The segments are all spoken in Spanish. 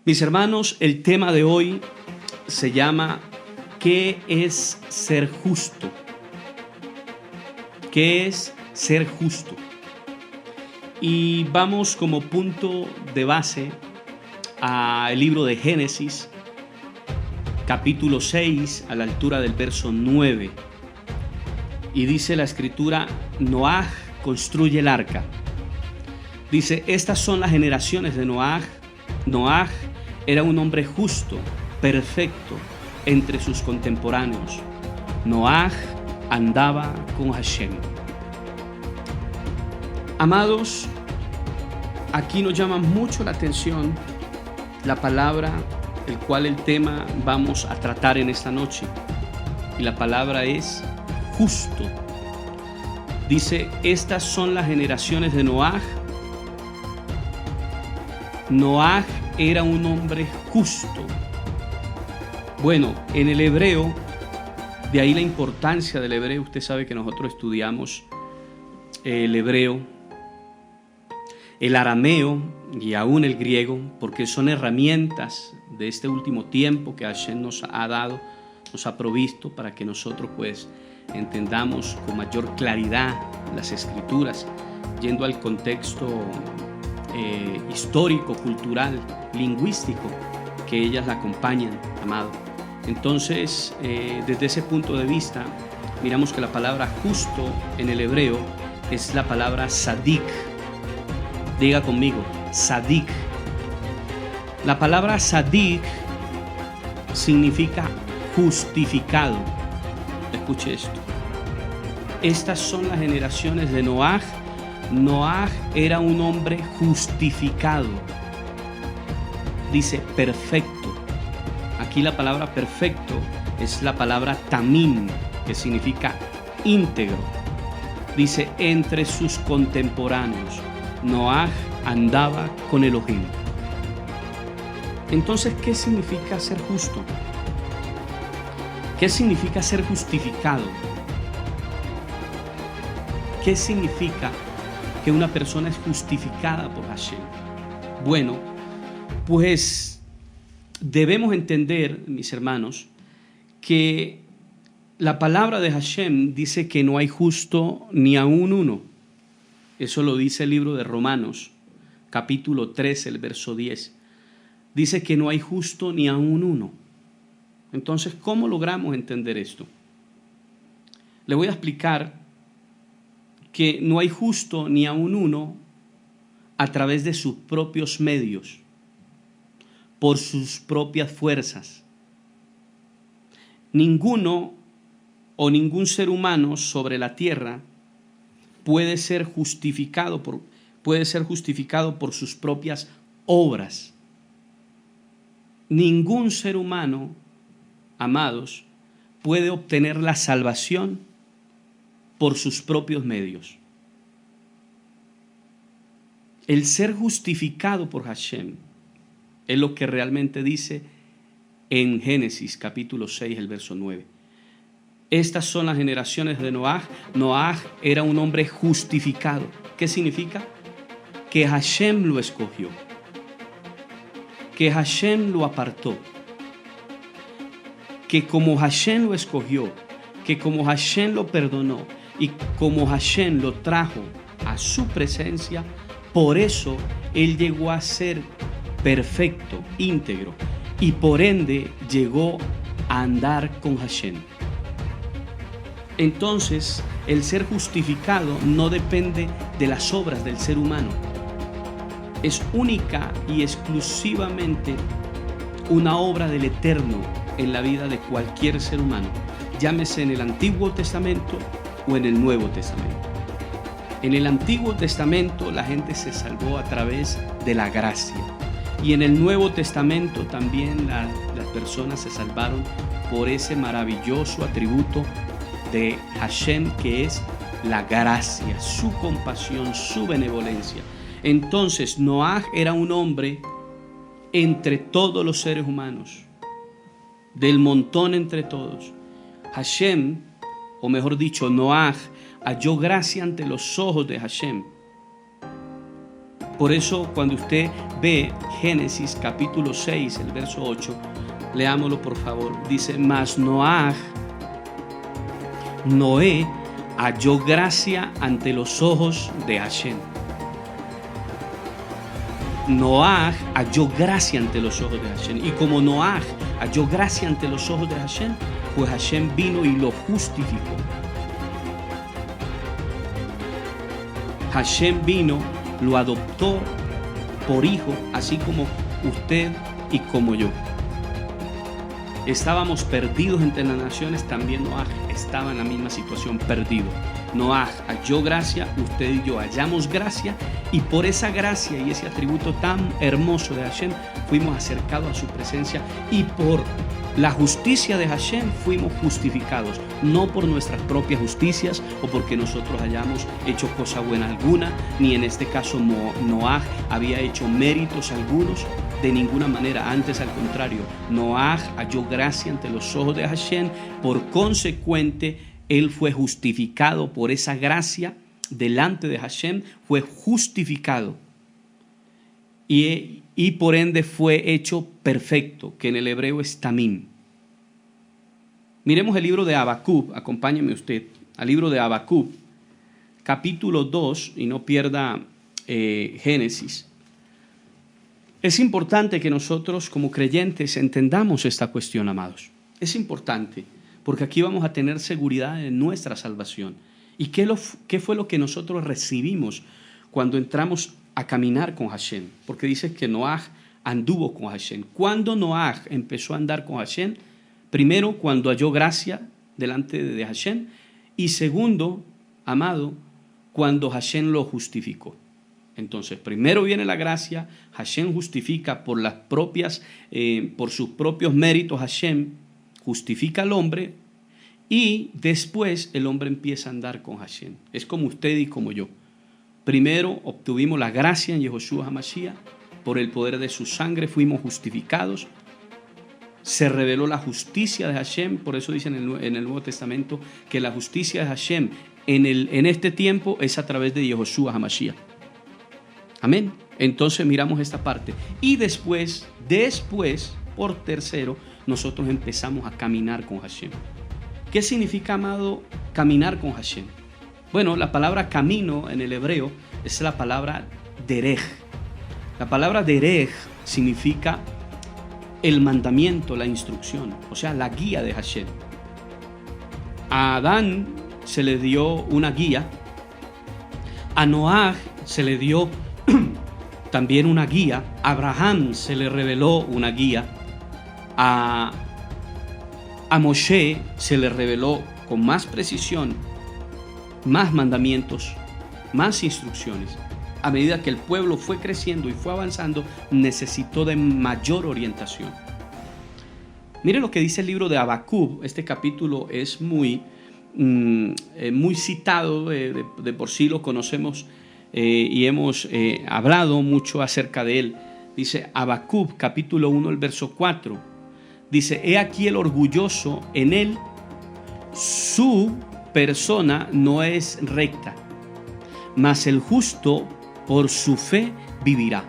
Mis hermanos, el tema de hoy se llama ¿qué es ser justo? ¿Qué es ser justo? Y vamos como punto de base al libro de Génesis, capítulo 6, a la altura del verso 9. Y dice la escritura: Noaj construye el arca. Dice: estas son las generaciones de Noaj. Noaj era un hombre justo, perfecto entre sus contemporáneos. Noaj andaba con Hashem. Amados, aquí nos llama mucho la atención la palabra, el cual el tema vamos a tratar en esta noche. Y la palabra es justo. Dice: estas son las generaciones de Noaj. Noaj era un hombre justo. Bueno, en el hebreo, de ahí la importancia del hebreo. Usted sabe que nosotros estudiamos el hebreo, el arameo y aún el griego, porque son herramientas de este último tiempo que Hashem nos ha dado, nos ha provisto para que nosotros pues entendamos con mayor claridad las escrituras, yendo al contexto histórico, cultural, lingüístico que ellas la acompañan, amado. Entonces, desde ese punto de vista, miramos que la palabra justo en el hebreo es la palabra sadik. Diga conmigo, sadik. La palabra sadik significa justificado. Escuche esto. Estas son las generaciones de Noaj. Noaj era un hombre justificado. Dice perfecto. Aquí la palabra perfecto es la palabra tamim, que significa íntegro. Dice: entre sus contemporáneos, Noaj andaba con Elohim. Entonces, ¿qué significa ser justo? ¿Qué significa ser justificado? ¿Qué significa que una persona es justificada por Hashem? Bueno, pues debemos entender, mis hermanos, que la palabra de Hashem dice que no hay justo ni aún uno. Eso lo dice el libro de Romanos, capítulo 13, el verso 10. Dice que no hay justo ni aún uno. Entonces, ¿cómo logramos entender esto? Le voy a explicar que no hay justo ni aún uno a través de sus propios medios, por sus propias fuerzas. Ninguno o ningún ser humano sobre la tierra puede ser justificado por sus propias obras. Ningún ser humano, amados, puede obtener la salvación por sus propios medios. El ser justificado por Hashem es lo que realmente dice en Génesis capítulo 6, el verso 9. Estas son las generaciones de Noaj. Noaj era un hombre justificado. ¿Qué significa? Que Hashem lo escogió, que Hashem lo apartó, que como Hashem lo escogió, que como Hashem lo perdonó y como Hashem lo trajo a su presencia, por eso él llegó a ser perfecto, íntegro, y por ende llegó a andar con Hashem. Entonces, el ser justificado no depende de las obras del ser humano. Es única y exclusivamente una obra del Eterno en la vida de cualquier ser humano, llámese en el Antiguo Testamento o en el Nuevo Testamento. En el Antiguo Testamento la gente se salvó a través de la gracia, y en el Nuevo Testamento también las personas se salvaron por ese maravilloso atributo de Hashem, que es la gracia, su compasión, su benevolencia. Entonces, Noaj era un hombre entre todos los seres humanos, del montón entre todos. Hashem, o mejor dicho, Noaj, halló gracia ante los ojos de Hashem. Por eso cuando usted ve Génesis capítulo 6, el verso 8, leámoslo por favor. Dice, mas Noé halló gracia ante los ojos de Hashem. Noaj halló gracia ante los ojos de Hashem. Y como Noaj halló gracia ante los ojos de Hashem, pues Hashem vino y lo justificó. Hashem vino, lo adoptó por hijo, así como usted y como yo. Estábamos perdidos entre las naciones, también Noaj estaba en la misma situación, perdido. Noaj halló gracia, usted y yo hallamos gracia, y por esa gracia y ese atributo tan hermoso de Hashem fuimos acercados a su presencia, y por la justicia de Hashem fuimos justificados, no por nuestras propias justicias o porque nosotros hayamos hecho cosa buena alguna, ni en este caso Noaj había hecho méritos algunos, de ninguna manera. Antes, al contrario, Noaj halló gracia ante los ojos de Hashem, por consecuente él fue justificado por esa gracia delante de Hashem, fue justificado y por ende fue hecho perfecto, que en el hebreo es tamim. Miremos el libro de Habacuc, acompáñeme usted al libro de Habacuc, capítulo 2, y no pierda Génesis. Es importante que nosotros como creyentes entendamos esta cuestión, amados. Es importante, porque aquí vamos a tener seguridad en nuestra salvación. ¿Y qué fue lo que nosotros recibimos cuando entramos a caminar con Hashem? Porque dice que Noaj anduvo con Hashem. ¿Cuándo Noaj empezó a andar con Hashem? Primero, cuando halló gracia delante de Hashem. Y segundo, amado, cuando Hashem lo justificó. Entonces, primero viene la gracia, Hashem justifica por sus propios méritos, Hashem justifica al hombre, y después el hombre empieza a andar con Hashem. Es como usted y como yo. Primero obtuvimos la gracia en Yehoshua HaMashiach, por el poder de su sangre fuimos justificados, se reveló la justicia de Hashem, por eso dice en el Nuevo Testamento que la justicia de Hashem en este tiempo es a través de Yehoshua HaMashiach. Amén. Entonces miramos esta parte. Y después, por tercero, nosotros empezamos a caminar con Hashem. ¿Qué significa, amado, caminar con Hashem? Bueno, la palabra camino en el hebreo es la palabra derech. La palabra derech significa el mandamiento, la instrucción, o sea, la guía de Hashem. A Adán se le dio una guía. A Noaj se le dio también una guía. A Abraham se le reveló una guía. A Moshe se le reveló con más precisión, más mandamientos, más instrucciones. A medida que el pueblo fue creciendo y fue avanzando, necesitó de mayor orientación. Mire lo que dice el libro de Habacuc. Este capítulo es muy citado, de por sí lo conocemos y hemos hablado mucho acerca de él. Dice Habacuc capítulo 1, el verso 4. Dice, he aquí el orgulloso, en él su persona no es recta, mas el justo por su fe vivirá.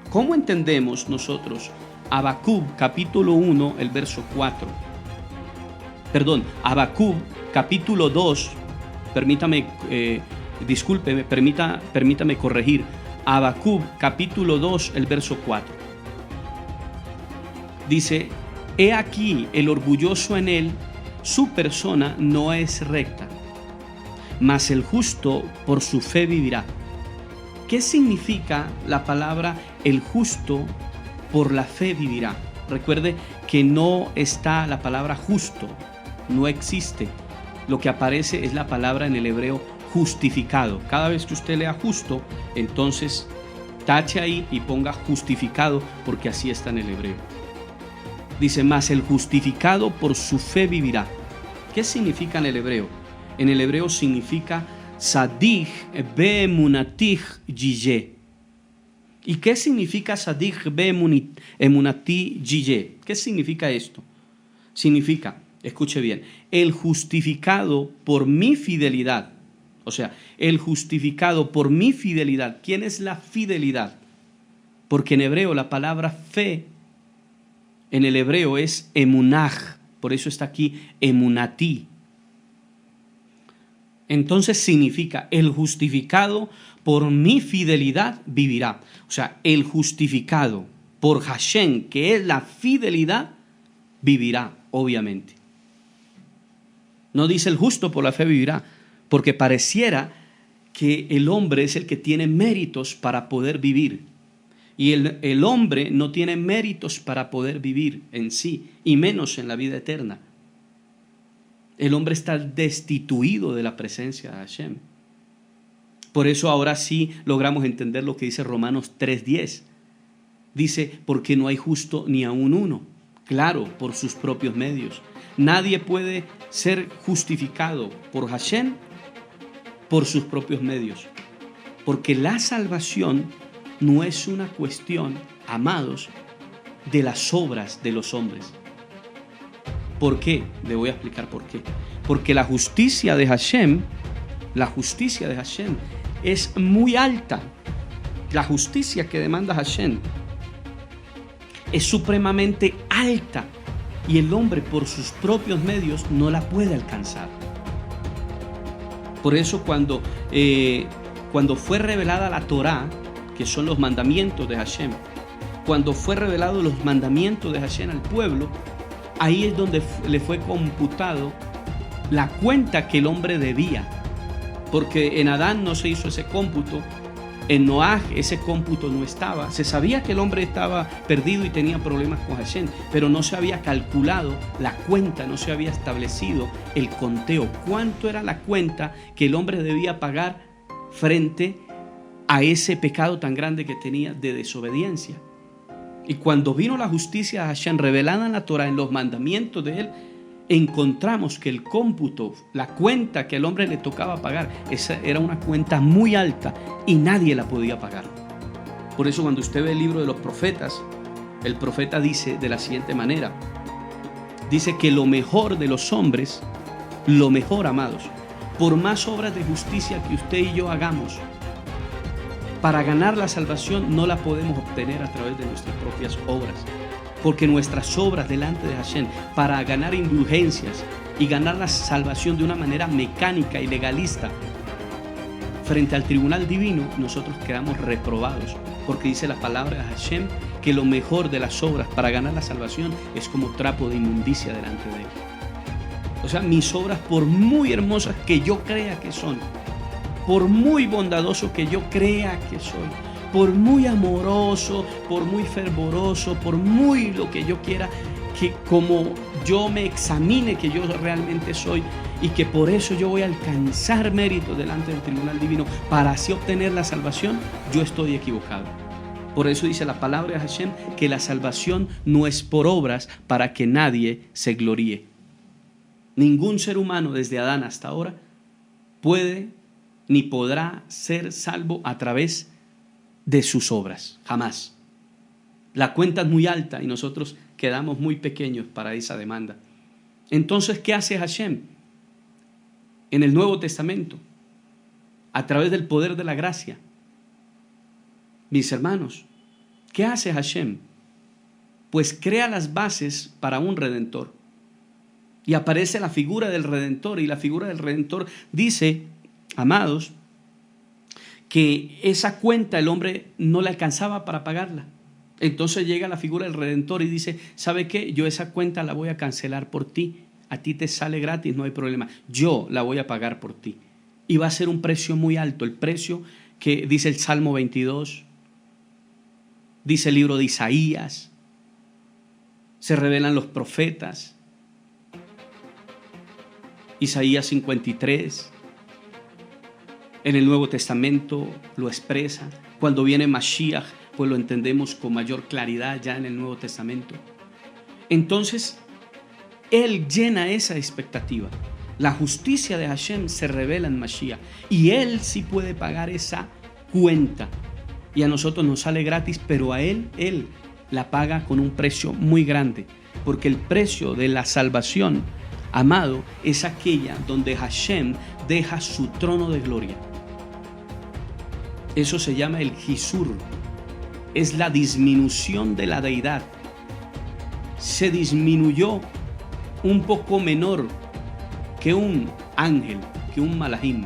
¿Cómo entendemos nosotros Habacuc capítulo 1, el verso 4? Habacuc capítulo 2, permítame corregir. Habacuc capítulo 2, el verso 4. Dice, he aquí el orgulloso, en él su persona no es recta, mas el justo por su fe vivirá. ¿Qué significa la palabra el justo por la fe vivirá? Recuerde que no está la palabra justo, no existe. Lo que aparece es la palabra en el hebreo justificado. Cada vez que usted lea justo, entonces tache ahí y ponga justificado, porque así está en el hebreo. Dice, mas el justificado por su fe vivirá. ¿Qué significa en el hebreo? En el hebreo significa Sadik be'emunatih yiyeh. ¿Y qué significa Sadik be'emunatih yiyeh? ¿Qué significa esto? Significa, escuche bien, el justificado por mi fidelidad O sea, el justificado por mi fidelidad. ¿Quién es la fidelidad? Porque en hebreo la palabra fe, en el hebreo es emunaj. Por eso está aquí emunatí. Entonces significa el justificado por mi fidelidad vivirá. O sea, el justificado por Hashem, que es la fidelidad, vivirá, obviamente. No dice el justo por la fe vivirá, porque pareciera que el hombre es el que tiene méritos para poder vivir. Y el hombre no tiene méritos para poder vivir en sí, y menos en la vida eterna. El hombre está destituido de la presencia de Hashem. Por eso ahora sí logramos entender lo que dice Romanos 3:10. Dice, porque no hay justo ni aun uno. Claro, por sus propios medios. Nadie puede ser justificado por Hashem por sus propios medios. Porque la salvación no es una cuestión, amados, de las obras de los hombres. ¿Por qué? Le voy a explicar por qué. Porque la justicia de Hashem es muy alta. La justicia que demanda Hashem es supremamente alta y el hombre por sus propios medios no la puede alcanzar. Por eso cuando fue revelada la Torá, que son los mandamientos de Hashem, cuando fue revelado los mandamientos de Hashem al pueblo, ahí es donde le fue computado la cuenta que el hombre debía. Porque en Adán no se hizo ese cómputo, en Noaj ese cómputo no estaba. Se sabía que el hombre estaba perdido y tenía problemas con Hashem, pero no se había calculado la cuenta, no se había establecido el conteo. ¿Cuánto era la cuenta que el hombre debía pagar frente a ese pecado tan grande que tenía de desobediencia? Y cuando vino la justicia de Hashem revelada en la Torah, en los mandamientos de él, encontramos que el cómputo, la cuenta que al hombre le tocaba pagar, esa era una cuenta muy alta y nadie la podía pagar. Por eso cuando usted ve el libro de los profetas, el profeta dice de la siguiente manera, dice que lo mejor de los hombres, lo mejor, amados, por más obras de justicia que usted y yo hagamos, para ganar la salvación no la podemos obtener a través de nuestras propias obras. Porque nuestras obras delante de Hashem para ganar indulgencias y ganar la salvación de una manera mecánica y legalista frente al tribunal divino, nosotros quedamos reprobados. Porque dice la palabra de Hashem que lo mejor de las obras para ganar la salvación es como trapo de inmundicia delante de él. O sea, mis obras, por muy hermosas que yo crea que son, por muy bondadoso que yo crea que soy, por muy amoroso, por muy fervoroso, por muy lo que yo quiera, que como yo me examine que yo realmente soy y que por eso yo voy a alcanzar méritos delante del tribunal divino para así obtener la salvación, yo estoy equivocado. Por eso dice la palabra de Hashem que la salvación no es por obras para que nadie se gloríe. Ningún ser humano desde Adán hasta ahora puede ni podrá ser salvo a través de sus obras, jamás. La cuenta es muy alta y nosotros quedamos muy pequeños para esa demanda. Entonces, ¿qué hace Hashem en el Nuevo Testamento? A través del poder de la gracia. Mis hermanos, ¿qué hace Hashem? Pues crea las bases para un Redentor. Y aparece la figura del Redentor, y la figura del Redentor dice, amados, que esa cuenta el hombre no le alcanzaba para pagarla. Entonces llega la figura del Redentor y dice, ¿sabe qué? Yo esa cuenta la voy a cancelar por ti. A ti te sale gratis, no hay problema. Yo la voy a pagar por ti. Y va a ser un precio muy alto. El precio que dice el Salmo 22, dice el libro de Isaías, se revelan los profetas. Isaías 53. En el Nuevo Testamento lo expresa. Cuando viene Mashiach, pues lo entendemos con mayor claridad ya en el Nuevo Testamento. Entonces, Él llena esa expectativa. La justicia de Hashem se revela en Mashiach. Y Él sí puede pagar esa cuenta. Y a nosotros nos sale gratis, pero a Él la paga con un precio muy grande. Porque el precio de la salvación amado, es aquella donde Hashem deja su trono de gloria. Eso se llama el Gisur. Es la disminución de la deidad. Se disminuyó un poco menor que un ángel, que un malajim.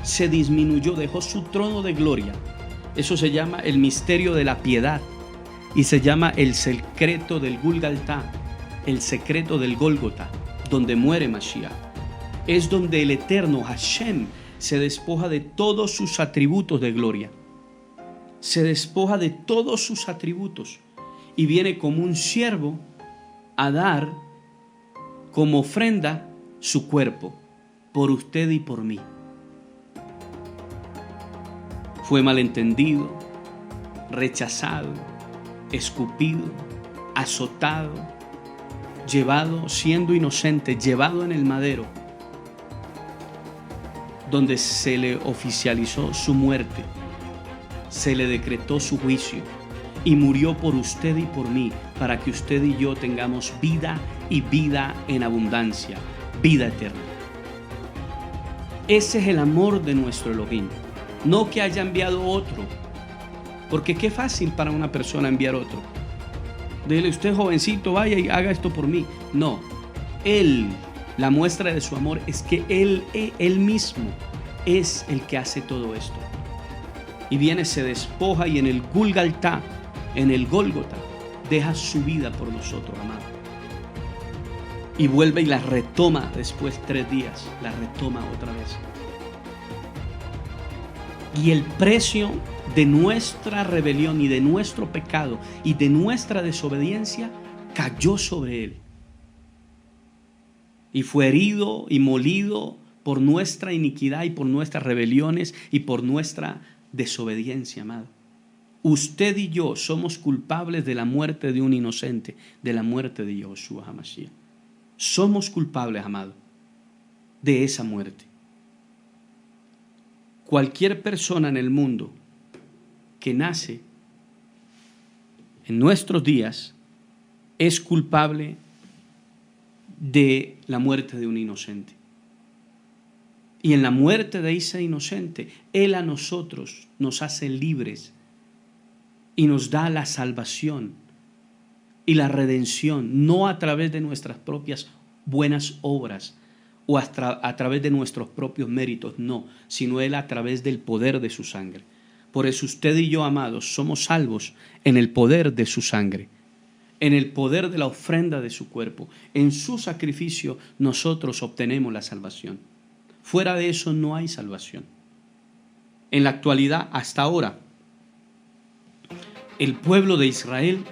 Se disminuyó, dejó su trono de gloria. Eso se llama el misterio de la piedad y se llama el secreto del Gulgaltá, el secreto del Gólgota, donde muere Mashiach. Es donde el eterno Hashem se despoja de todos sus atributos de gloria. Se despoja de todos sus atributos y viene como un siervo a dar como ofrenda su cuerpo por usted y por mí. Fue malentendido, rechazado, escupido, azotado, llevado siendo inocente, llevado en el madero, donde se le oficializó su muerte, se le decretó su juicio y murió por usted y por mí, para que usted y yo tengamos vida y vida en abundancia, vida eterna. Ese es el amor de nuestro Elohim, no que haya enviado otro, porque qué fácil para una persona enviar otro. Dile, usted jovencito, vaya y haga esto por mí. No, Él, la muestra de su amor es que Él mismo es el que hace todo esto. Y viene, se despoja y en el Gulgaltá, en el Gólgota, deja su vida por nosotros, amado. Y vuelve y la retoma después 3 días, la retoma otra vez. Y el precio de nuestra rebelión y de nuestro pecado y de nuestra desobediencia cayó sobre Él. Y fue herido y molido por nuestra iniquidad y por nuestras rebeliones y por nuestra desobediencia, amado. Usted y yo somos culpables de la muerte de un inocente, de la muerte de Yahushua HaMashiach. Somos culpables, amado, de esa muerte. Cualquier persona en el mundo que nace en nuestros días es culpable de la muerte de un inocente. Y en la muerte de ese inocente, Él a nosotros nos hace libres y nos da la salvación y la redención, no a través de nuestras propias buenas obras o a través de nuestros propios méritos, no, sino Él a través del poder de su sangre. Por eso usted y yo, amados, somos salvos en el poder de su sangre, en el poder de la ofrenda de su cuerpo. En su sacrificio nosotros obtenemos la salvación. Fuera de eso no hay salvación. En la actualidad, hasta ahora, el pueblo de Israel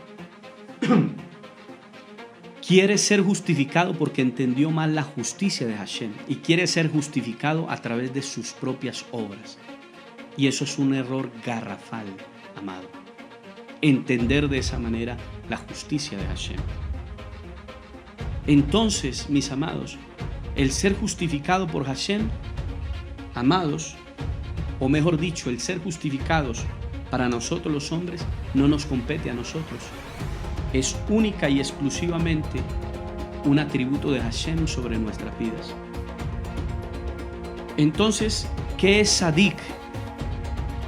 quiere ser justificado porque entendió mal la justicia de Hashem y quiere ser justificado a través de sus propias obras. Y eso es un error garrafal, amado. Entender de esa manera la justicia de Hashem. Entonces, mis amados, el ser justificado por Hashem, amados, o mejor dicho, el ser justificados para nosotros los hombres, no nos compete a nosotros. Es única y exclusivamente un atributo de Hashem sobre nuestras vidas. Entonces, ¿qué es Sadik?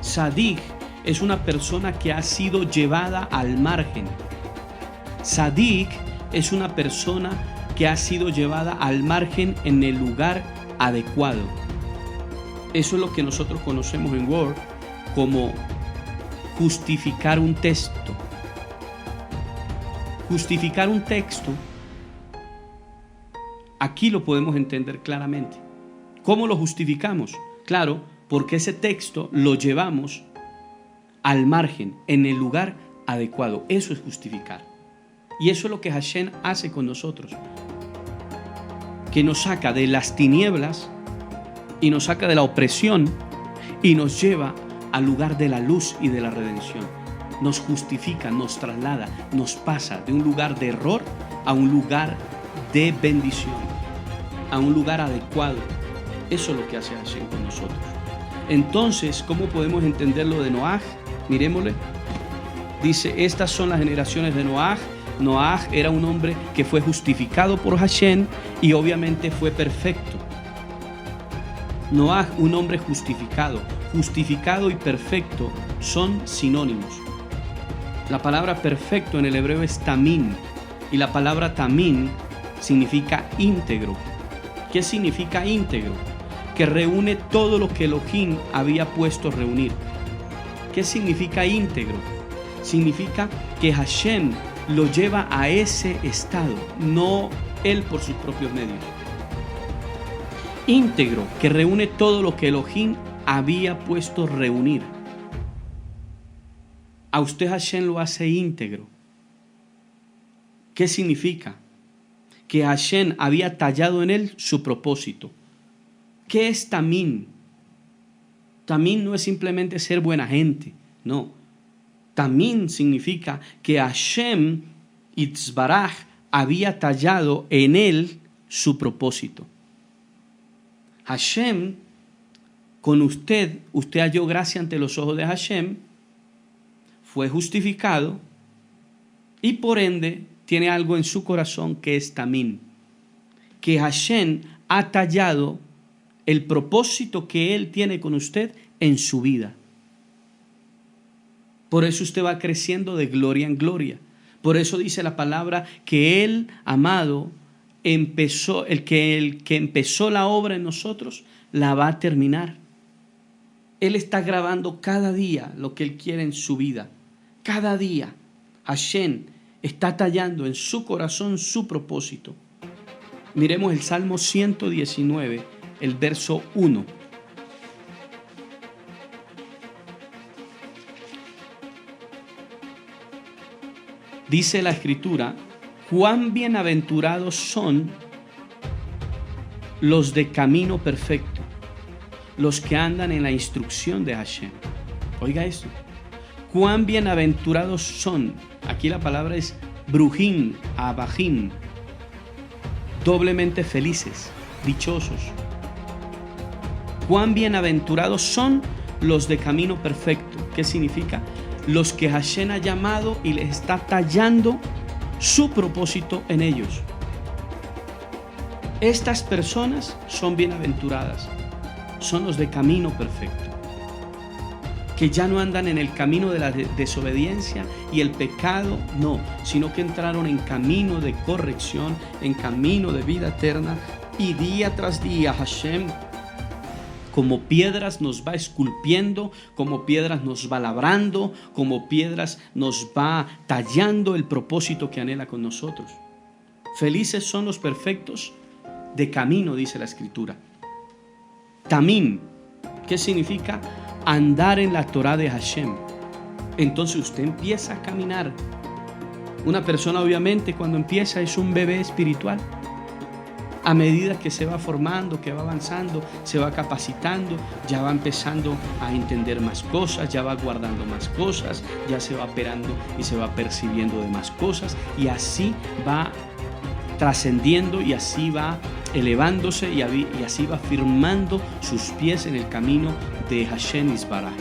Sadik es una persona que ha sido llevada al margen. Sadik es una persona que ha sido llevada al margen en el lugar adecuado. Eso es lo que nosotros conocemos en Word como justificar un texto. Justificar un texto, aquí lo podemos entender claramente. ¿Cómo lo justificamos? Claro, porque ese texto lo llevamos al margen, en el lugar adecuado. Eso es justificar. Y eso es lo que Hashem hace con nosotros. Que nos saca de las tinieblas y nos saca de la opresión y nos lleva al lugar de la luz y de la redención. Nos justifica, nos traslada, nos pasa de un lugar de error a un lugar de bendición, a un lugar adecuado. Eso es lo que hace Hashem con nosotros. Entonces, ¿cómo podemos entender lo de Noaj? Miremosle. Dice, estas son las generaciones de Noaj, Noaj era un hombre que fue justificado por Hashem y obviamente fue perfecto. Noaj, un hombre justificado. Justificado y perfecto son sinónimos. La palabra perfecto en el hebreo es tamín, y la palabra tamín significa íntegro. ¿Qué significa íntegro? Que reúne todo lo que Elohim había puesto a reunir. ¿Qué significa íntegro? Significa que Hashem lo lleva a ese estado, no él por sus propios medios. Íntegro, que reúne todo lo que Elohim había puesto a reunir. A usted Hashem lo hace íntegro. ¿Qué significa? Que Hashem había tallado en él su propósito. ¿Qué es tamín? Tamín no es simplemente ser buena gente, no. Tamín significa que Hashem Yitzbaraj había tallado en él su propósito. Hashem, con usted halló gracia ante los ojos de Hashem, fue justificado y por ende tiene algo en su corazón que es tamín. Que Hashem ha tallado el propósito que Él tiene con usted en su vida. Por eso usted va creciendo de gloria en gloria. Por eso dice la palabra que Él, amado, el que empezó la obra en nosotros, la va a terminar. Él está grabando cada día lo que Él quiere en su vida. Cada día Hashem está tallando en su corazón su propósito. Miremos el Salmo 119, el verso 1. Dice la Escritura: cuán bienaventurados son los de camino perfecto, los que andan en la instrucción de Hashem. Oiga esto. Cuán bienaventurados son. Aquí la palabra es brujim, abajim. Doblemente felices, dichosos. Cuán bienaventurados son los de camino perfecto. ¿Qué significa? Los que Hashem ha llamado y les está tallando su propósito en ellos. Estas personas son bienaventuradas, son los de camino perfecto, que ya no andan en el camino de la desobediencia y el pecado, no, sino que entraron en camino de corrección, en camino de vida eterna, y día tras día Hashem como piedras nos va esculpiendo, como piedras nos va labrando, como piedras nos va tallando el propósito que anhela con nosotros. Felices son los perfectos de camino, dice la Escritura. Tamín, ¿qué significa? Andar en la Torah de Hashem. Entonces usted empieza a caminar. Una persona obviamente cuando empieza es un bebé espiritual. A medida que se va formando, que va avanzando, se va capacitando, ya va empezando a entender más cosas, ya va guardando más cosas, ya se va operando y se va percibiendo de más cosas, y así va trascendiendo y así va elevándose y así va firmando sus pies en el camino de Hashem Yisbaraj.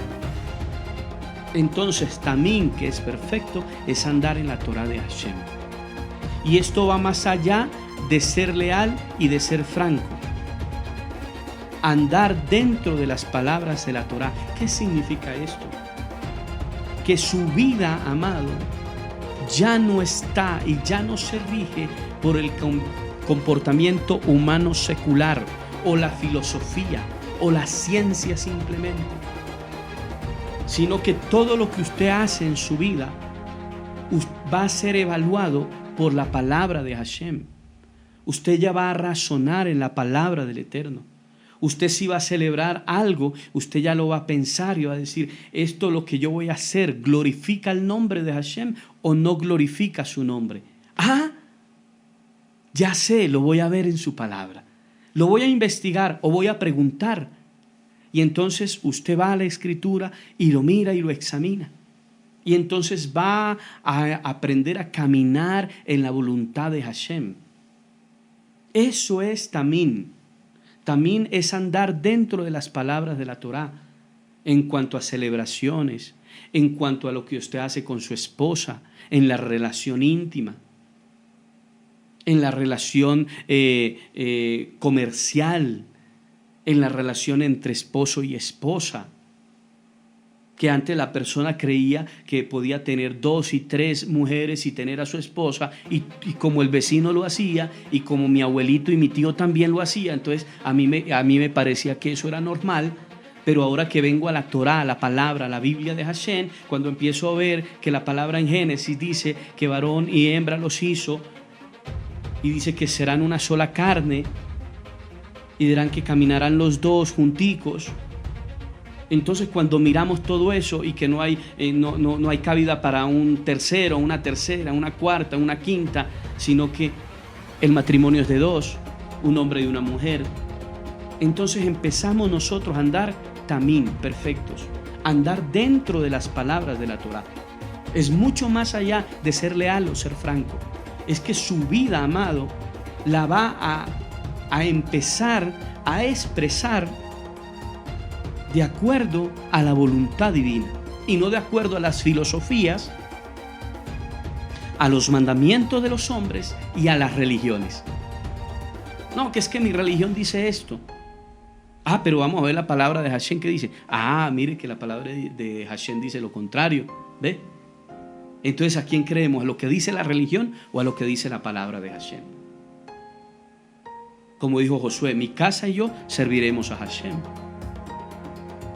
Entonces tamín, que es perfecto, es andar en la Torah de Hashem. Y esto va más allá de ser leal y de ser franco. Andar dentro de las palabras de la Torah. ¿Qué significa esto? Que su vida, amado, ya no está y ya no se rige por el comportamiento humano secular o la filosofía o la ciencia simplemente, sino que todo lo que usted hace en su vida va a ser evaluado por la palabra de Hashem. Usted ya va a razonar en la palabra del Eterno. Usted si va a celebrar algo, usted ya lo va a pensar y va a decir, esto lo que yo voy a hacer, ¿glorifica el nombre de Hashem o no glorifica su nombre? Ah, ya sé, lo voy a ver en su palabra. Lo voy a investigar o voy a preguntar. Y entonces usted va a la Escritura y lo mira y lo examina. Y entonces va a aprender a caminar en la voluntad de Hashem. Eso es tamín. Tamín es andar dentro de las palabras de la Torah en cuanto a celebraciones, en cuanto a lo que usted hace con su esposa, en la relación íntima. en la relación comercial, en la relación entre esposo y esposa. Que antes la persona creía que podía tener 2 y 3 mujeres y tener a su esposa, y como el vecino lo hacía, y como mi abuelito y mi tío también lo hacía, entonces a mí me parecía que eso era normal. Pero ahora que vengo a la Torá, a la palabra, a la Biblia de Hashem, cuando empiezo a ver que la palabra en Génesis dice que varón y hembra los hizo, y dice que serán una sola carne, y dirán que caminarán los dos junticos. Entonces, cuando miramos todo eso y que no hay cabida para un tercero, una tercera, una cuarta, una quinta, sino que el matrimonio es de 2, un hombre y una mujer, entonces empezamos nosotros a andar tamín, perfectos, andar dentro de las palabras de la Torá. Es mucho más allá de ser leal o ser franco. Es que su vida, amado, la va a empezar a expresar de acuerdo a la voluntad divina y no de acuerdo a las filosofías, a los mandamientos de los hombres y a las religiones. No, que es que mi religión dice esto. Pero vamos a ver la palabra de Hashem que dice. Mire que la palabra de Hashem dice lo contrario. ¿Ve? Entonces, ¿a quién creemos? ¿A lo que dice la religión o a lo que dice la palabra de Hashem? Como dijo Josué, mi casa y yo serviremos a Hashem.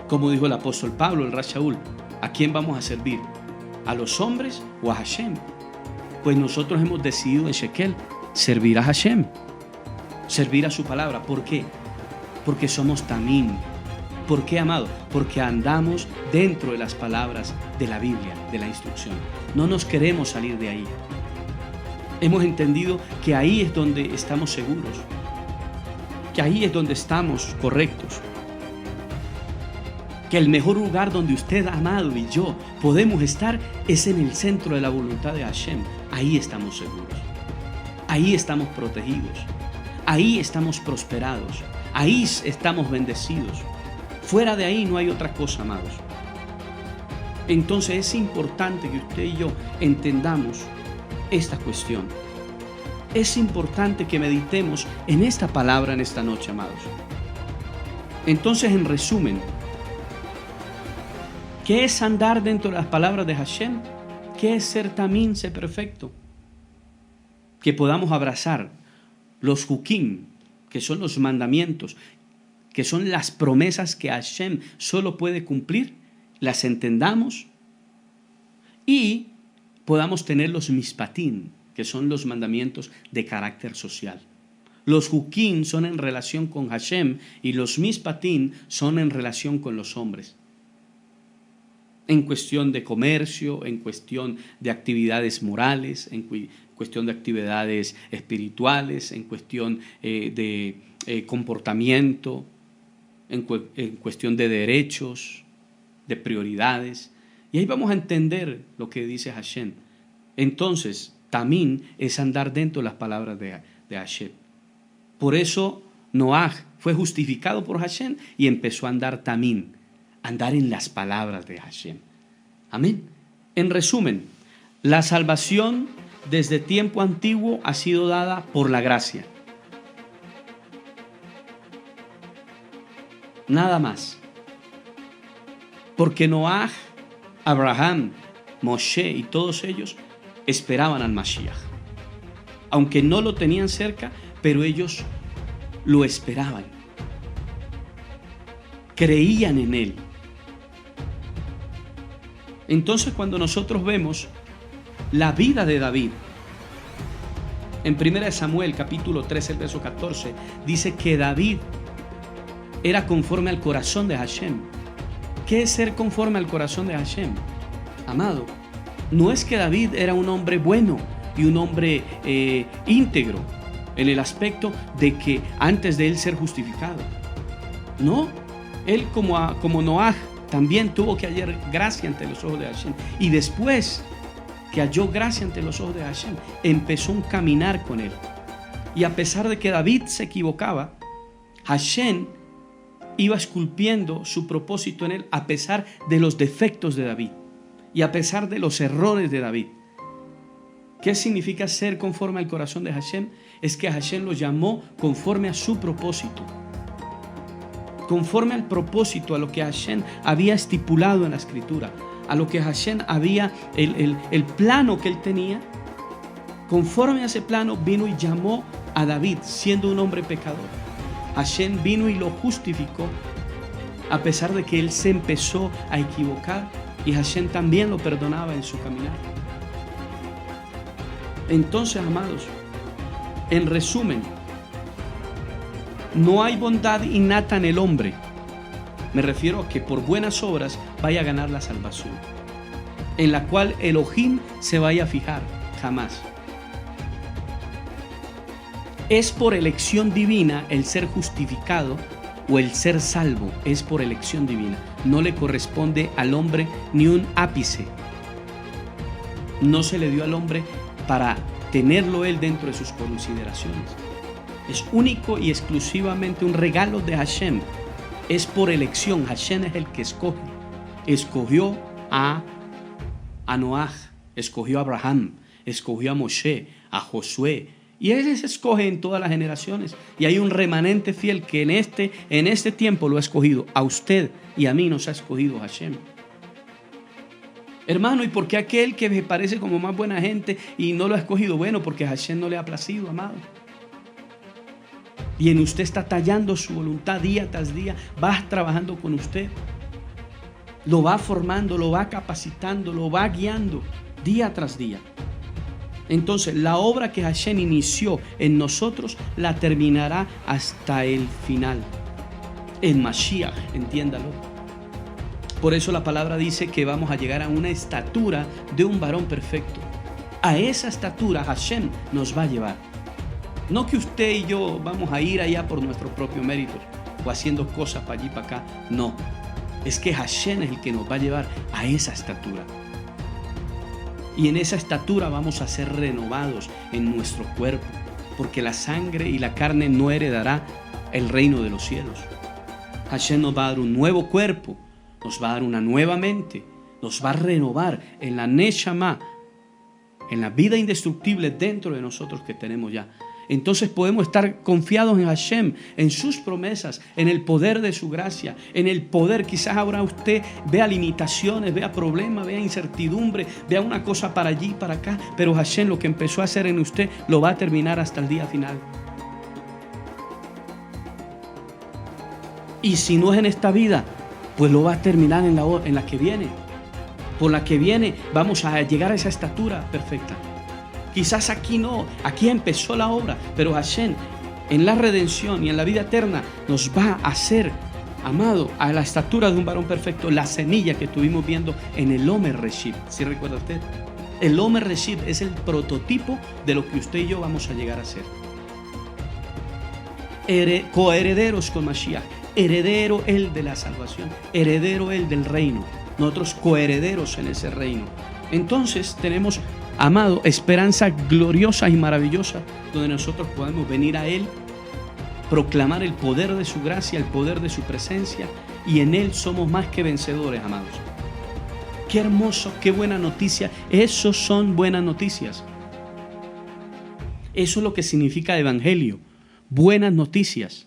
Como dijo el apóstol Pablo, el Rashaul, ¿a quién vamos a servir? ¿A los hombres o a Hashem? Pues nosotros hemos decidido en Shekel servir a Hashem, servir a su palabra. ¿Por qué? Porque somos tamín. ¿Por qué, amado? Porque andamos dentro de las palabras de la Biblia, de la instrucción. No nos queremos salir de ahí. Hemos entendido que ahí es donde estamos seguros, que ahí es donde estamos correctos, que el mejor lugar donde usted, amado, y yo podemos estar es en el centro de la voluntad de Hashem. Ahí estamos seguros, ahí estamos protegidos, ahí estamos prosperados, ahí estamos bendecidos. Fuera de ahí no hay otra cosa, amados. Entonces es importante que usted y yo entendamos esta cuestión. Es importante que meditemos en esta palabra en esta noche, amados. Entonces, en resumen, ¿qué es andar dentro de las palabras de Hashem? ¿Qué es ser tamín, ser perfecto? Que podamos abrazar los hukim, que son los mandamientos, que son las promesas que Hashem solo puede cumplir, las entendamos y podamos tener los mispatín, que son los mandamientos de carácter social. Los hukim son en relación con Hashem y los mispatín son en relación con los hombres. En cuestión de comercio, en cuestión de actividades morales, en cuestión de actividades espirituales, en cuestión de comportamiento, en cuestión de derechos, de prioridades. Y ahí vamos a entender lo que dice Hashem. Entonces, tamín es andar dentro de las palabras de Hashem. Por eso Noaj fue justificado por Hashem y empezó a andar tamín, andar en las palabras de Hashem. Amén. En resumen, la salvación desde tiempo antiguo ha sido dada por la gracia. Nada más. Porque Noaj, Abraham, Moshe y todos ellos esperaban al Mashiach. Aunque no lo tenían cerca, pero ellos lo esperaban. Creían en él. Entonces, cuando nosotros vemos la vida de David, en 1 Samuel capítulo 13, el verso 14, dice que David era conforme al corazón de Hashem. ¿Qué es ser conforme al corazón de Hashem? Amado, no es que David era un hombre bueno y un hombre íntegro en el aspecto de que antes de él ser justificado. No, él como Noaj también tuvo que hallar gracia ante los ojos de Hashem. Y después que halló gracia ante los ojos de Hashem, empezó un caminar con él. Y a pesar de que David se equivocaba, Hashem iba esculpiendo su propósito en él a pesar de los defectos de David y a pesar de los errores de David. ¿Qué significa ser conforme al corazón de Hashem? Es que Hashem lo llamó conforme a su propósito. Conforme al propósito, a lo que Hashem había estipulado en la Escritura, a lo que Hashem había, el plano que él tenía. Conforme a ese plano vino y llamó a David, siendo un hombre pecador. Hashem vino y lo justificó, a pesar de que él se empezó a equivocar, y Hashem también lo perdonaba en su caminar. Entonces, amados, en resumen, no hay bondad innata en el hombre. Me refiero a que por buenas obras vaya a ganar la salvación, en la cual Elohim se vaya a fijar, jamás. Es por elección divina el ser justificado o el ser salvo, es por elección divina. No le corresponde al hombre ni un ápice. No se le dio al hombre para tenerlo él dentro de sus consideraciones. Es único y exclusivamente un regalo de Hashem. Es por elección. Hashem es el que escoge. Escogió a Noaj, escogió a Abraham, escogió a Moshe, a Josué. Y él se escoge en todas las generaciones. Y hay un remanente fiel que en este tiempo lo ha escogido. A usted y a mí nos ha escogido Hashem. Hermano, ¿y por qué aquel que me parece como más buena gente y no lo ha escogido? Bueno, porque a Hashem no le ha placido, amado. Y en usted está tallando su voluntad día tras día. Va trabajando con usted. Lo va formando, lo va capacitando, lo va guiando día tras día. Entonces, la obra que Hashem inició en nosotros la terminará hasta el final. En Mashiach, entiéndalo. Por eso la palabra dice que vamos a llegar a una estatura de un varón perfecto. A esa estatura Hashem nos va a llevar. No que usted y yo vamos a ir allá por nuestros propios méritos o haciendo cosas para allí para acá. No, es que Hashem es el que nos va a llevar a esa estatura. Y en esa estatura vamos a ser renovados en nuestro cuerpo, porque la sangre y la carne no heredará el reino de los cielos. Hashem nos va a dar un nuevo cuerpo, nos va a dar una nueva mente, nos va a renovar en la Neshama, en la vida indestructible dentro de nosotros que tenemos ya. Entonces podemos estar confiados en Hashem, en sus promesas, en el poder de su gracia, en el poder. Quizás ahora usted vea limitaciones, vea problemas, vea incertidumbre, vea una cosa para allí, para acá, pero Hashem lo que empezó a hacer en usted lo va a terminar hasta el día final. Y si no es en esta vida, pues lo va a terminar en la que viene. Por la que viene vamos a llegar a esa estatura perfecta. Quizás aquí no, aquí empezó la obra, pero Hashem en la redención y en la vida eterna nos va a hacer, amado, a la estatura de un varón perfecto, la semilla que estuvimos viendo en el Omer Reshit. ¿Sí recuerda usted? El Omer Reshit es el prototipo de lo que usted y yo vamos a llegar a ser. Coherederos con Mashiach, heredero él de la salvación, heredero él del reino, nosotros coherederos en ese reino. Entonces tenemos, amado, esperanza gloriosa y maravillosa, donde nosotros podemos venir a Él, proclamar el poder de su gracia, el poder de su presencia, y en Él somos más que vencedores, amados. Qué hermoso, qué buena noticia. Esos son buenas noticias. Eso es lo que significa evangelio, buenas noticias.